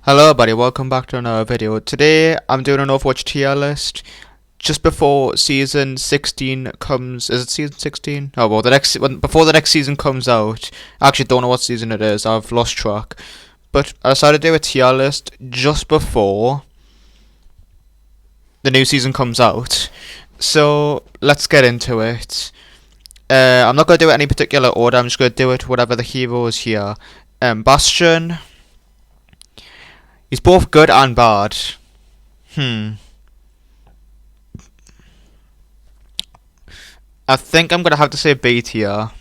Hello everybody, welcome back to another video. Today I'm doing an Overwatch tier list just before season 16 comes. Is it season 16? Oh well, before the next season comes out. I actually don't know what season it is, I've lost track. But I decided to do a tier list just before the new season comes out. So let's get into it. I'm not going to do it in any particular order, I'm just going to do it whatever the hero is here. Bastion. He's both good and bad. I think I'm gonna have to say B tier.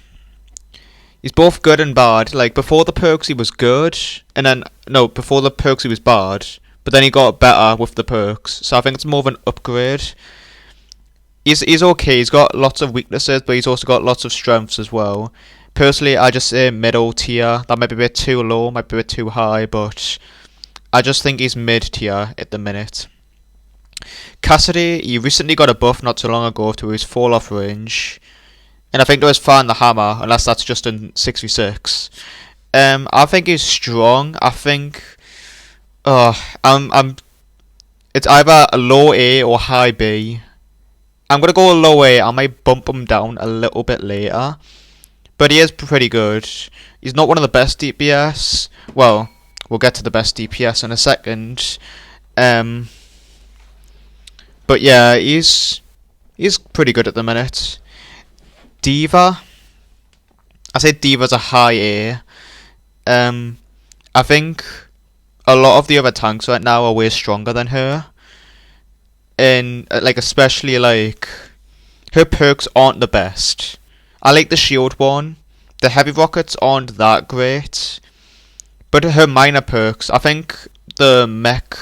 He's both good and bad. Like before the perks he was good, and then no, before the perks he was bad. But then he got better with the perks. So I think it's more of an upgrade. He's okay. He's got lots of weaknesses, but he's also got lots of strengths as well. Personally, I just say middle tier. That might be a bit too low, might be a bit too high, but I just think he's mid tier at the minute. Cassidy, he recently got a buff not too long ago to his fall off range, and I think there was Fan the Hammer, unless that's just in 6v6. I think he's strong. I think, it's either a low A or high B. I'm gonna go low A. I might bump him down a little bit later, but he is pretty good. He's not one of the best DPS. Well, we'll get to the best DPS in a second. But yeah, he's pretty good at the minute. Diva. I say Diva's a high A. I think a lot of the other tanks right now are way stronger than her. And like especially like her perks aren't the best. I like the shield one. The heavy rockets aren't that great. But her minor perks, I think the mech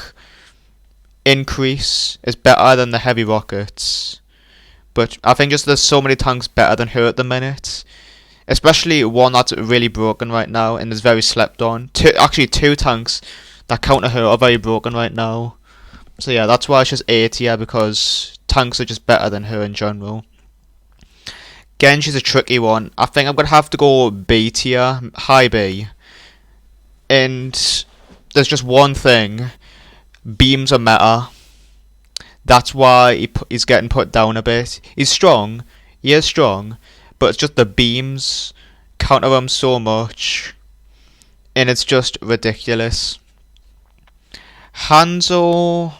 increase is better than the heavy rockets. But I think just there's so many tanks better than her at the minute. Especially one that's really broken right now and is very slept on. Two tanks that counter her are very broken right now. So yeah, that's why it's just A tier, because tanks are just better than her in general. Genji's a tricky one. I think I'm going to have to go B tier, high B. And there's just one thing. Beams are meta. That's why he's getting put down a bit. He's strong. He is strong. But it's just the beams counter him so much. And it's just ridiculous. Hanzo.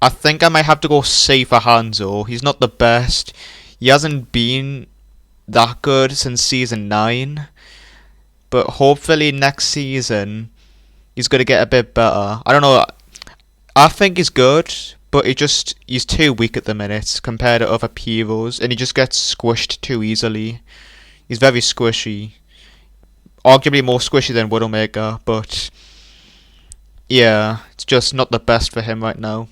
I think I might have to go C for Hanzo. He's not the best. He hasn't been that good since season 9. But hopefully next season he's going to get a bit better. I don't know. I think he's good, but he's too weak at the minute compared to other heroes, and he just gets squished too easily. He's very squishy. Arguably more squishy than Widowmaker, but yeah, it's just not the best for him right now.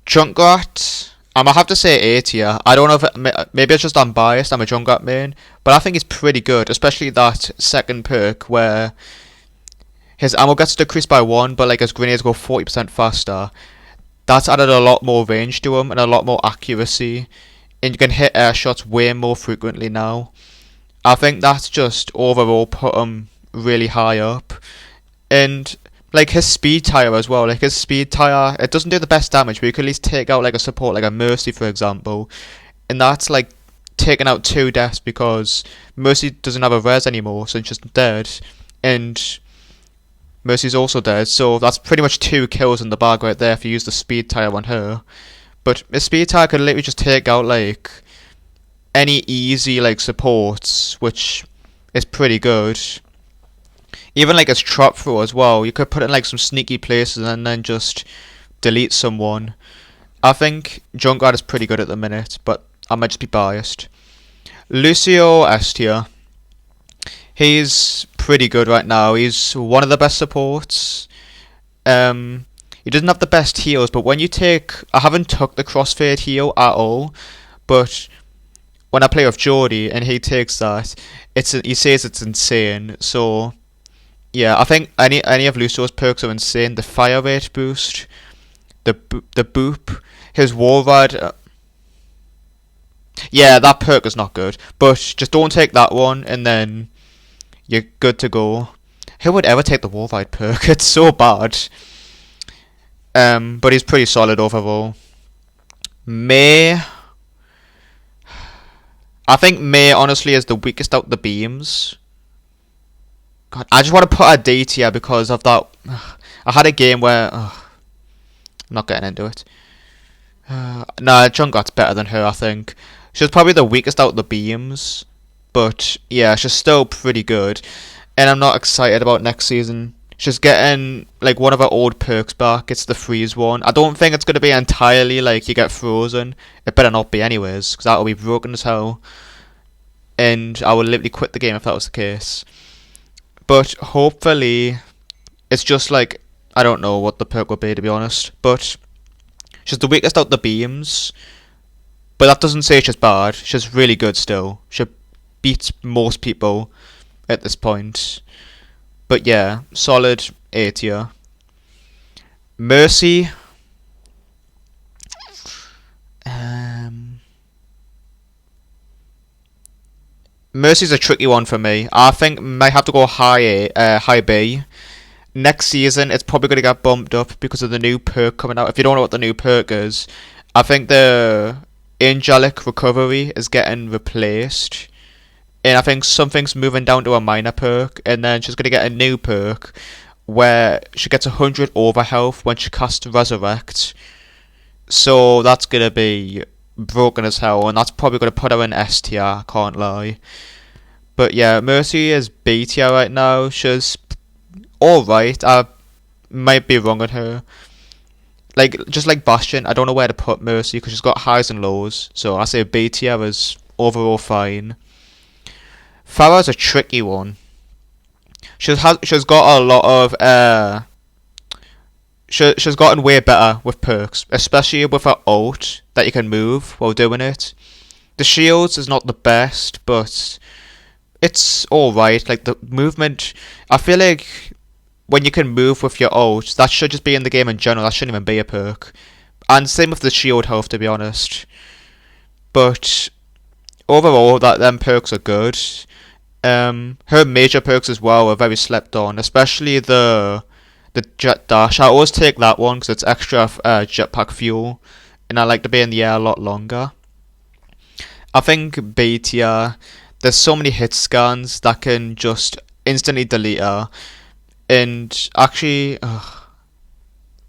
Junkrat, I might have to say A tier. I don't know if maybe it's just I'm biased. I'm a Junkrat main, but I think he's pretty good, especially that second perk where his ammo gets decreased by 1, but like his grenades go 40% faster. That's added a lot more range to him and a lot more accuracy, and you can hit air shots way more frequently now. I think that's just overall put him really high up, and like his speed tire as well. Like his speed tire, it doesn't do the best damage, but you can at least take out like a support, like a Mercy for example, and that's like taking out 2 deaths because Mercy doesn't have a res anymore, so it's just dead, and Mercy's also dead. So that's pretty much 2 kills in the bag right there if you use the speed tire on her. But a speed tire could literally just take out like any easy like supports, which is pretty good. Even like his trap throw as well, you could put it in like some sneaky places and then just delete someone. I think Junkrat is pretty good at the minute, but I might just be biased. Lucio S tier. He's pretty good right now. He's one of the best supports. He doesn't have the best heals, but when you take, I haven't took the crossfade heal at all, but when I play with Jordy and he takes that, he says it's insane. So yeah, I think any of Lucio's perks are insane. The fire rate boost, the boop, his wall ride. Yeah, that perk is not good, but just don't take that one, and then you're good to go. Who would ever take the Warfight perk? It's so bad. But he's pretty solid overall. Mei. I think Mei honestly is the weakest out the beams. God, I just want to put a D tier because of that. I had a game where I'm not getting into it. Nah, Junkrat's better than her. I think she's probably the weakest out the beams, but yeah, she's still pretty good. And I'm not excited about next season. She's getting like one of her old perks back. It's the freeze one. I don't think it's gonna be entirely like you get frozen. It better not be anyways, because that'll be broken as hell. And I would literally quit the game if that was the case. But hopefully, it's just like I don't know what the perk will be to be honest. But she's the weakest out the beams. But that doesn't say she's bad. She's really good still. She beats most people at this point. But yeah, solid A tier. Mercy. Mercy's a tricky one for me. I think might have to go high B. Next season, it's probably going to get bumped up because of the new perk coming out. If you don't know what the new perk is, I think the Angelic Recovery is getting replaced. And I think something's moving down to a minor perk, and then she's going to get a new perk where she gets 100 over health when she casts Resurrect. So that's going to be broken as hell, and that's probably going to put her in S tier, I can't lie. But yeah, Mercy is B tier right now. She's alright. I might be wrong on her. Like, just like Bastion, I don't know where to put Mercy because she's got highs and lows. So I say B tier is overall fine. Pharah's a tricky one. She's got a lot of she's gotten way better with perks, especially with her ult that you can move while doing it. The shields is not the best, but it's alright. Like the movement, I feel like when you can move with your ult, that should just be in the game in general. That shouldn't even be a perk. And same with the shield health, to be honest. But overall, them perks are good. Her major perks as well are very slept on, especially the jet dash. I always take that one because it's extra jetpack fuel, and I like to be in the air a lot longer. I think B tier, there's so many hit scans that can just instantly delete her, and actually,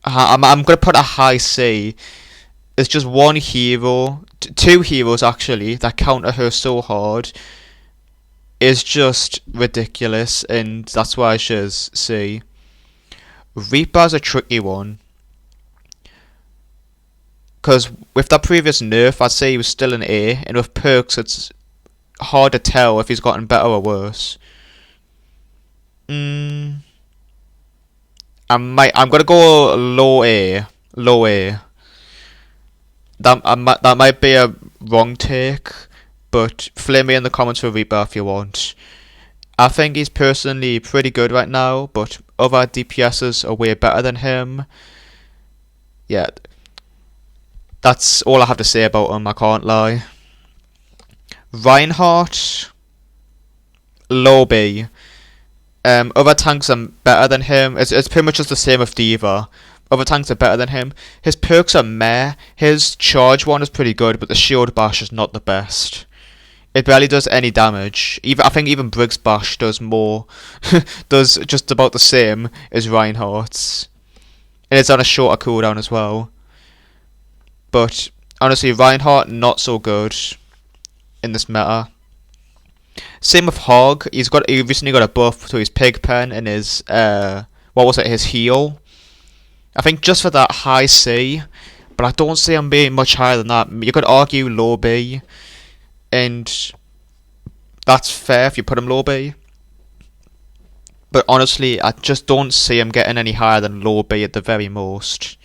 I'm gonna put a high C. It's just one hero, two heroes actually, that counter her so hard. Is just ridiculous, and that's why she's C. Reaper's a tricky one, because with that previous nerf, I'd say he was still an A, and with perks, it's hard to tell if he's gotten better or worse. I'm gonna go low A. That might be a wrong take. But flame me in the comments for Reaper if you want. I think he's personally pretty good right now, but other DPSs are way better than him. Yeah, that's all I have to say about him, I can't lie. Reinhardt, low B. Other tanks are better than him. It's pretty much just the same with D.Va. Other tanks are better than him. His perks are meh. His charge one is pretty good, but the shield bash is not the best. It barely does any damage. I think even Briggs Bash does more, does just about the same as Reinhardt's. And it's on a shorter cooldown as well. But honestly, Reinhardt not so good in this meta. Same with Hog. He recently got a buff to his pig pen and his his heal. I think just for that high C, but I don't see him being much higher than that. You could argue low B. And that's fair if you put him low B. But honestly, I just don't see him getting any higher than low B at the very most.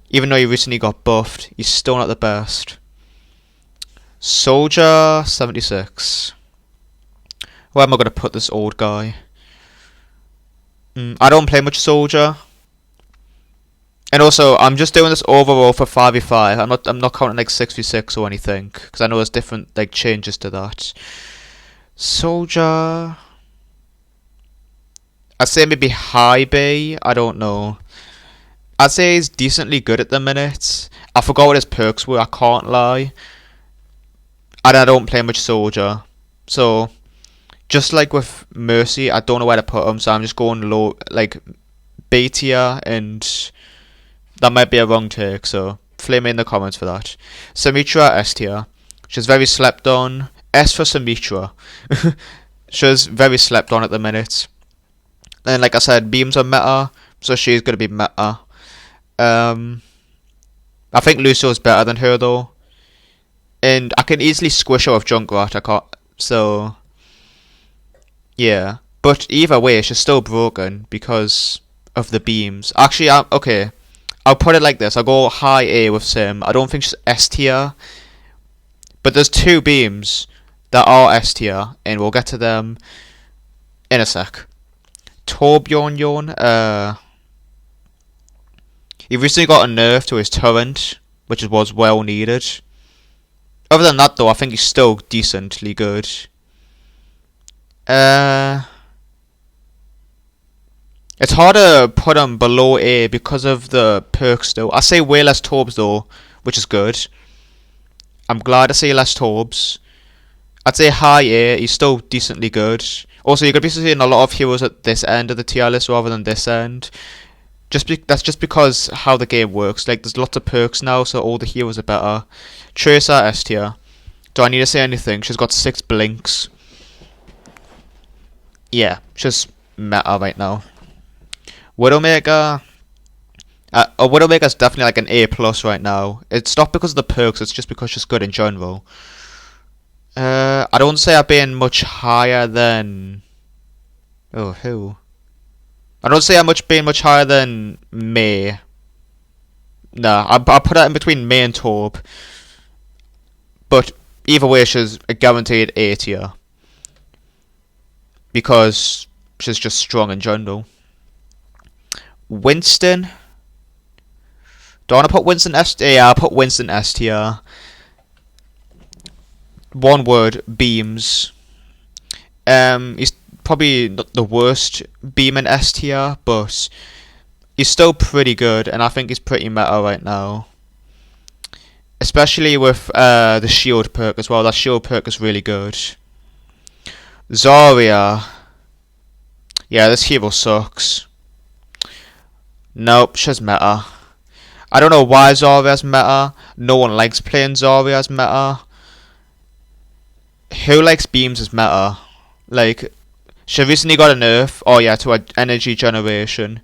Even though he recently got buffed, he's still not the best. Soldier 76. Where am I going to put this old guy? I don't play much Soldier. And also, I'm just doing this overall for 5v5. I'm not counting like 6v6 or anything, because I know there's different like changes to that. Soldier. I'd say maybe high B. I don't know. I'd say he's decently good at the minute. I forgot what his perks were, I can't lie. And I don't play much soldier. So, just like with Mercy, I don't know where to put him, so I'm just going low, like B tier, and that might be a wrong take, so flame me in the comments for that. Symmetra, S tier. She's very slept on. S for Symmetra. She's very slept on at the minute. And like I said, beams are meta, so she's going to be meta. I think Lucio's better than her though. And I can easily squish her with Junkrat, I can't, so yeah. But either way, she's still broken because of the beams. Actually, okay. I'll put it like this. I'll go high A with Sim. I don't think she's S tier. But there's two beams that are S tier, and we'll get to them in a sec. Torbjorn, he recently got a nerf to his turret, which was well needed. Other than that though, I think he's still decently good. It's hard to put him below A because of the perks though. I say way less Torbs though, which is good. I'm glad to see less Torbs. I'd say high A, he's still decently good. Also, you're going to be seeing a lot of heroes at this end of the tier list rather than this end. That's just because how the game works. Like, there's lots of perks now, so all the heroes are better. Tracer, S tier. Do I need to say anything? She's got 6 blinks. Yeah, she's meta right now. Widowmaker. Widowmaker's definitely like an A plus right now. It's not because of the perks, it's just because she's good in general. I don't say I've been much higher than... Oh, who? I don't say I'm being much higher than Mei. Nah, I put that in between Mei and Torb. But either way, she's a guaranteed A tier. Because she's just strong in general. Winston. Do I want to put Winston S tier? Yeah, I'll put Winston S tier. One word, beams. He's probably not the worst beam in S tier, but he's still pretty good, and I think he's pretty meta right now. Especially with the shield perk as well. That shield perk is really good. Zarya. Yeah, this hero sucks. Nope, she's meta. I don't know why Zarya's meta. No one likes playing Zarya as meta. Who likes beams as meta? Like, she recently got a nerf. Oh yeah, to a energy degeneration.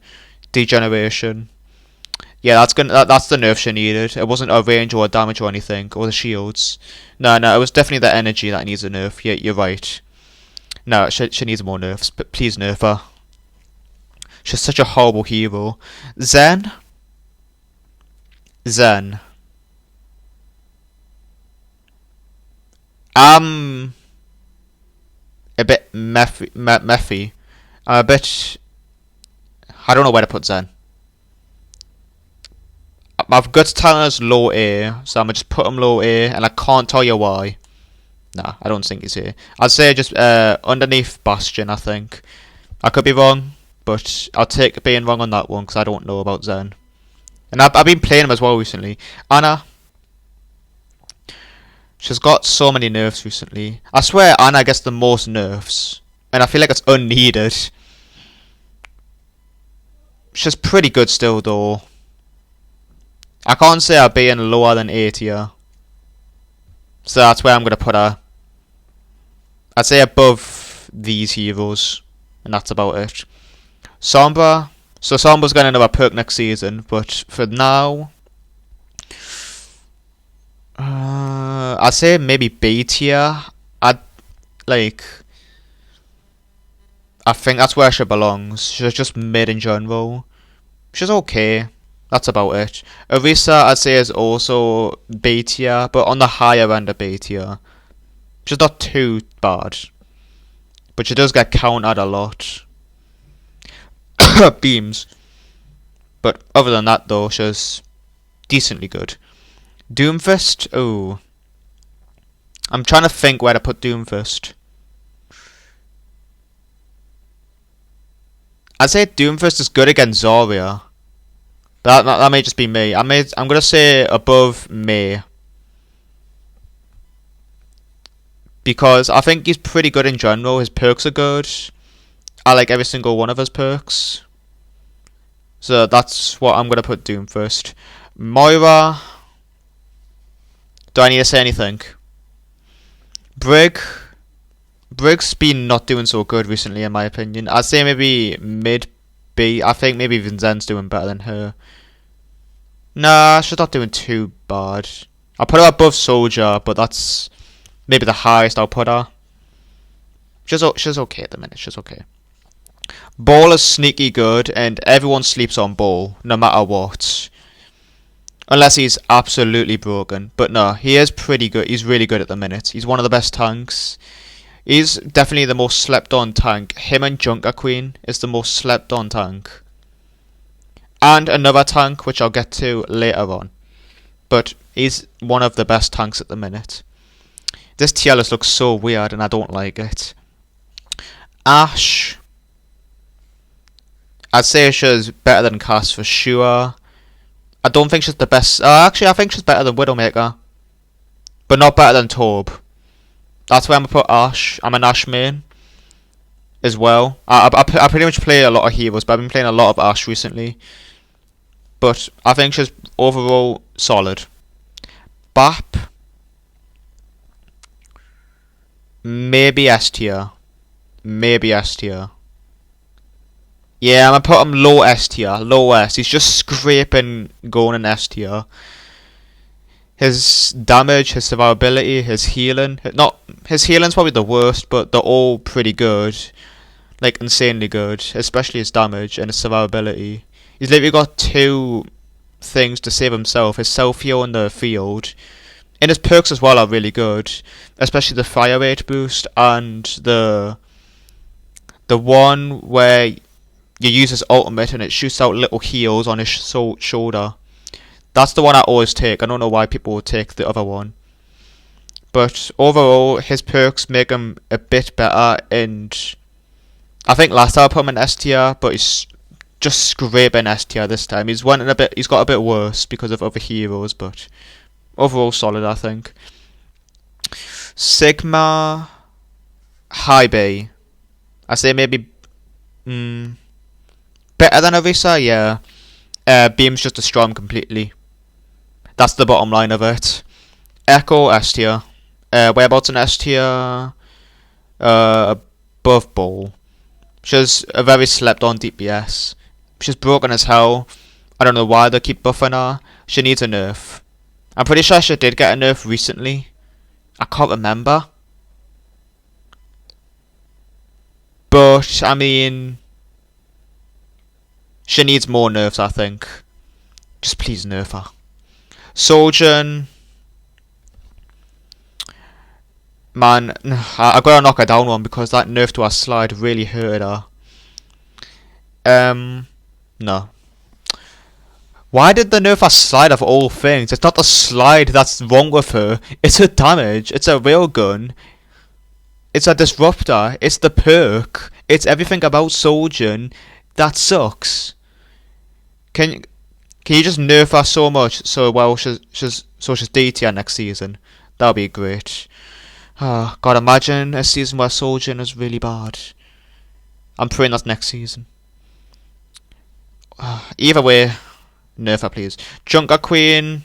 Yeah, that's the nerf she needed. It wasn't a range or a damage or anything, or the shields. No, it was definitely the energy that needs a nerf. Yeah, you're right. No, she needs more nerfs, but please nerf her. She's such a horrible hero. Zen. A bit methy. A bit... I don't know where to put Zen. My gut's telling us low A, so I'm going to just put him low A, and I can't tell you why. Nah, I don't think he's here. I'd say just underneath Bastion, I think. I could be wrong, but I'll take being wrong on that one, because I don't know about Zen. And I've been playing him as well recently. Anna. She's got so many nerfs recently. I swear Anna gets the most nerfs. And I feel like it's unneeded. She's pretty good still though. I can't say I've been lower than A tier. So that's where I'm going to put her. I'd say above these heroes. And that's about it. Sombra. So Sombra's going to have a perk next season. But for now... I'd say maybe B tier. I think that's where she belongs. She's just mid in general. She's okay. That's about it. Orisa, I'd say, is also B tier, but on the higher end of B tier. She's not too bad. But she does get countered a lot. Beams. But other than that, though, she's decently good. Doomfist? Oh. I'm trying to think where to put Doomfist. I'd say Doomfist is good against Zarya. That may just be me. I'm gonna say above Mei. Because I think he's pretty good in general. His perks are good. I like every single one of his perks. So that's what I'm going to put Doomfist. Moira. Do I need to say anything? Briggs been not doing so good recently in my opinion. I'd say maybe mid B. I think maybe Vincent's doing better than her. Nah, she's not doing too bad. I'll put her above Soldier, but that's maybe the highest I'll put her. She's okay at the minute. She's okay. Ball is sneaky good, and everyone sleeps on Ball, no matter what. Unless he's absolutely broken. But no, he is pretty good. He's really good at the minute. He's one of the best tanks. He's definitely the most slept on tank. Him and Junkrat is the most slept on tank. And another tank, which I'll get to later on. But he's one of the best tanks at the minute. This tier list looks so weird and I don't like it. Ashe. I'd say she's better than Cass for sure. I don't think she's the best. Actually, I think she's better than Widowmaker. But not better than Torb. That's where I'm going to put Ashe. I'm an Ashe main as well. I pretty much play a lot of heroes, but I've been playing a lot of Ashe recently. But I think she's overall solid. BAP. Maybe S tier. Maybe S tier. Yeah, I'm going to put him low S tier. Low S. He's just scraping going in S tier. His damage, his survivability, his healing. His healing's probably the worst, but they're all pretty good. Like, insanely good. Especially his damage and his survivability. He's literally got two things to save himself. His self-heal in the field. And his perks as well are really good. Especially the fire rate boost and the one where you use his ultimate and it shoots out little heals on his shoulder. That's the one I always take. I don't know why people would take the other one. But overall, his perks make him a bit better. And I think last time I put him in S tier, but he's just scraping S tier this time. He's got a bit worse because of other heroes, but overall solid, I think. Sigma, high B. I say maybe better than Orisa, yeah. Beam's just a storm completely. That's the bottom line of it. Echo, S tier. Whereabouts in S tier? Above Ball. She's a very slept on DPS. She's broken as hell. I don't know why they keep buffing her. She needs a nerf. I'm pretty sure she did get a nerf recently. I can't remember. But, I mean, she needs more nerfs, I think. Just please nerf her. Sojourn. Man, I gotta knock her down one because that nerf to her slide really hurt her. No. Why did they nerf her slide of all things? It's not the slide that's wrong with her. It's her damage. It's a railgun. It's a disruptor. It's the perk. It's everything about Sojourn that sucks. Can you just nerf her so much so she's D tier next season? That'll be great. Oh, God, imagine a season where Sojourn is really bad. I'm praying that's next season. Either way, nerf her please. Junkrat.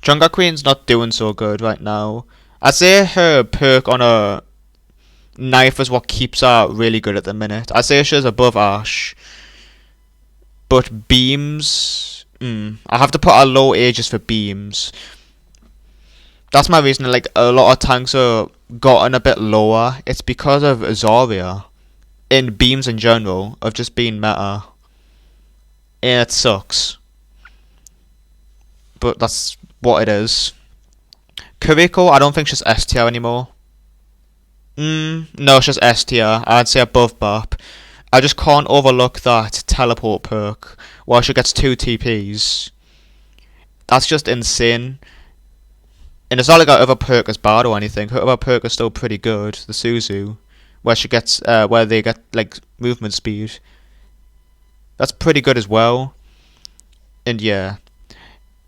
Junkrat's not doing so good right now. I'd say her perk on a knife is what keeps her really good at the minute. I'd say she's above Ashe. But beams, I have to put her low ages for beams. That's my reason. Like a lot of tanks are gotten a bit lower. It's because of Zarya, and beams in general of just being meta. And it sucks. But that's what it is. Kiriko, I don't think she's S tier anymore. No, she's S tier. I'd say above BAP. I just can't overlook that teleport perk while she gets 2 TPs. That's just insane. And it's not like her other perk is bad or anything. Her other perk is still pretty good, the Suzu. where she gets where they get like movement speed. That's pretty good as well. And yeah.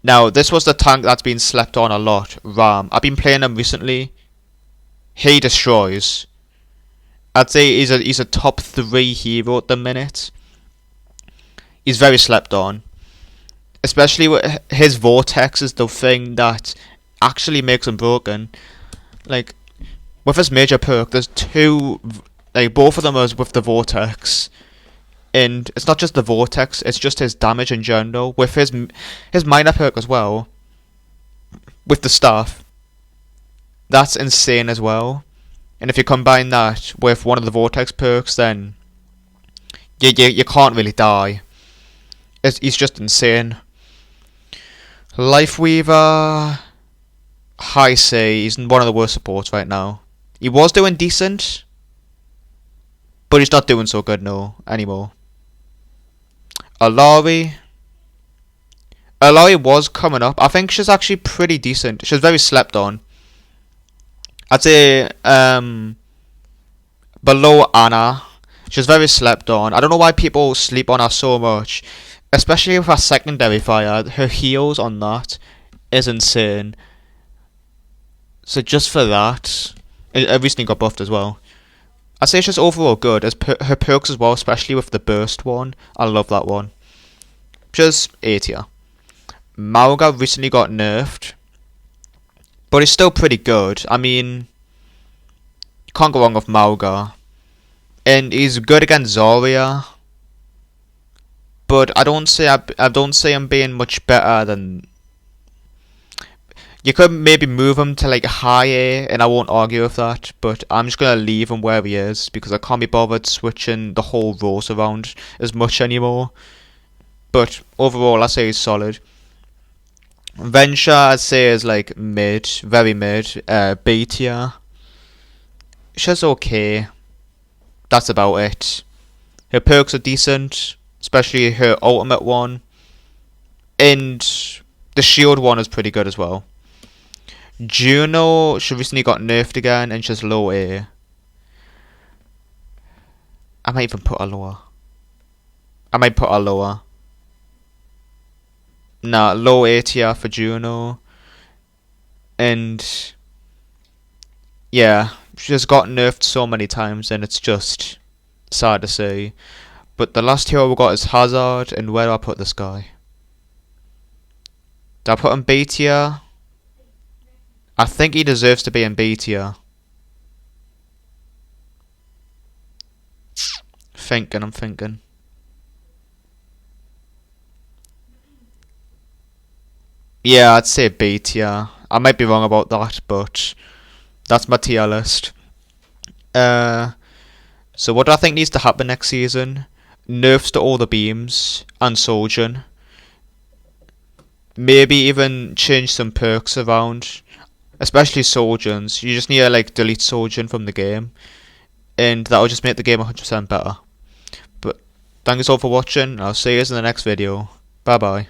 Now this was the tank that's been slept on a lot. Ram. I've been playing him recently. He destroys. I'd say he's a top 3 hero at the minute. He's very slept on. Especially with his vortex is the thing that actually makes him broken. Like with his major perk, there's 2, like both of them are with the vortex. And it's not just the vortex, it's just his damage in general. With his minor perk as well, with the staff, that's insane as well. And if you combine that with one of the vortex perks, then you can't really die. He's just insane. Lifeweaver, high C, he's one of the worst supports right now. He was doing decent, but he's not doing so good anymore. Alari was coming up. I think she's actually pretty decent. She's very slept on. I'd say below Anna. She's very slept on. I don't know why people sleep on her so much. Especially with her secondary fire. Her heals on that is insane. So just for that, it recently got buffed as well. I'd say she's overall good. As her perks as well, especially with the burst one. I love that one. Just A tier. Mauga recently got nerfed, but it's still pretty good. I mean, you can't go wrong with Mauga. And he's good against Zarya. But I don't say him being much better than. You could maybe move him to like high A, and I won't argue with that. But I'm just gonna leave him where he is because I can't be bothered switching the whole rows around as much anymore. But overall, I say he's solid. Venture, I'd say, is like mid, very mid. B tier. She's okay. That's about it. Her perks are decent, especially her ultimate one. And the shield one is pretty good as well. Juno, she recently got nerfed again, and she's low A. I might even put her lower. Nah, low A tier for Juno. And yeah, she's got nerfed so many times, and it's just sad to say. But the last hero we got is Hazard, and where do I put this guy? Do I put him B tier? I think he deserves to be in B tier. I'm thinking. Yeah, I'd say B tier. I might be wrong about that, but that's my tier list. So what do I think needs to happen next season? Nerfs to all the beams and Sojourn. Maybe even change some perks around, especially Sojourns. You just need to like delete Sojourn from the game, and that will just make the game 100% better. But thanks all for watching. I'll see you in the next video. Bye bye.